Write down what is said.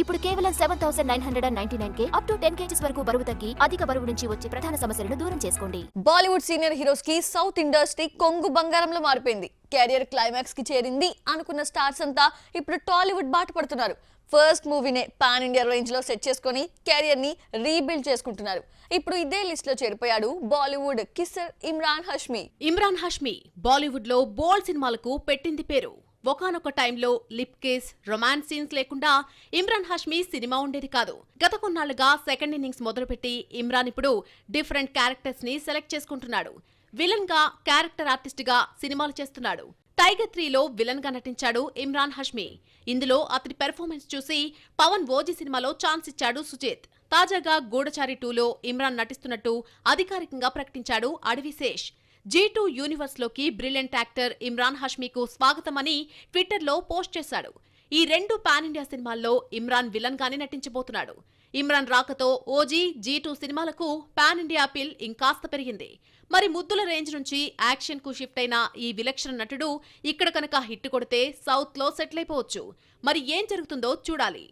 ఇప్పుడు కేవలం 7,999 up to 10 kgs వరకు బరువు తగ్గి అధిక బరువు నుంచి వచ్చే ప్రధాన సమస్యలను దూరం చేసుకోండి. బాలీవుడ్ సీనియర్ హీరోస్ కి సౌత్ ఇండస్ట్రీ కొంగు బంగారంలో మారిపోయింది. కెరియర్ క్లైమాక్స్ కి చేరింది అనుకున్న స్టార్స్ అంతా ఇప్పుడు టాలీవుడ్ బాట పడుతున్నారు. ఫస్ట్ మూవీనే పాన్ ఇండియా రేంజ్ లో సెట్ చేసుకుని కెరియర్ ని రీబిల్డ్ చేసుకుంటున్నారు. ఇప్పుడు ఇదే లిస్ట్ లో చేరిపోయాడు బాలీవుడ్ కిస్సర్ ఇమ్రాన్ హష్మీ. ఇమ్రాన్ హష్మీ బాలీవుడ్ లో బోల్డ్ సినిమాలకు పెట్టింది పేరు. ఒకానొక టైంలో లిప్ కేస్, రొమాన్స్ సీన్స్ లేకుండా ఇమ్రాన్ హష్మీ సినిమా ఉండేది కాదు. గత కొన్నాళ్లుగా సెకండ్ ఇన్నింగ్స్ మొదలుపెట్టి ఇమ్రాన్ ఇప్పుడు డిఫరెంట్ క్యారెక్టర్స్ ని సెలెక్ట్ చేసుకుంటున్నాడు. విలన్ గా, క్యారెక్టర్ ఆర్టిస్ట్ గా సినిమాలు చేస్తున్నాడు. టైగర్ 3లో విలన్ గా నటించాడు ఇమ్రాన్ హష్మీ. ఇందులో అతడి పెర్ఫార్మెన్స్ చూసి పవన్ ఓజీ సినిమాలో ఛాన్స్ ఇచ్చాడు సుజిత్. తాజాగా గూఢచారి 2లో ఇమ్రాన్ నటిస్తున్నట్టు అధికారికంగా ప్రకటించాడు అడవిశేష్. G2 యూనివర్స్ లోకి బ్రిలియంట్ యాక్టర్ ఇమ్రాన్ హష్మీకు స్వాగతమని ట్విట్టర్లో పోస్ట్ చేశాడు. ఈ రెండు పాన్ ఇండియా సినిమాల్లో ఇమ్రాన్ విలన్ గానే నటించబోతున్నాడు. ఇమ్రాన్ రాకతో ఓజీ, G2 సినిమాలకు పాన్ ఇండియా అపీల్ ఇంకాస్త పెరిగింది. మరి ముద్దుల రేంజ్ నుంచి యాక్షన్ కు షిఫ్ట్ అయిన ఈ విలక్షణ నటుడు ఇక్కడ కనుక హిట్ కొడితే సౌత్ లో సెటిల్ అయిపోవచ్చు. మరి ఏం జరుగుతుందో చూడాలి.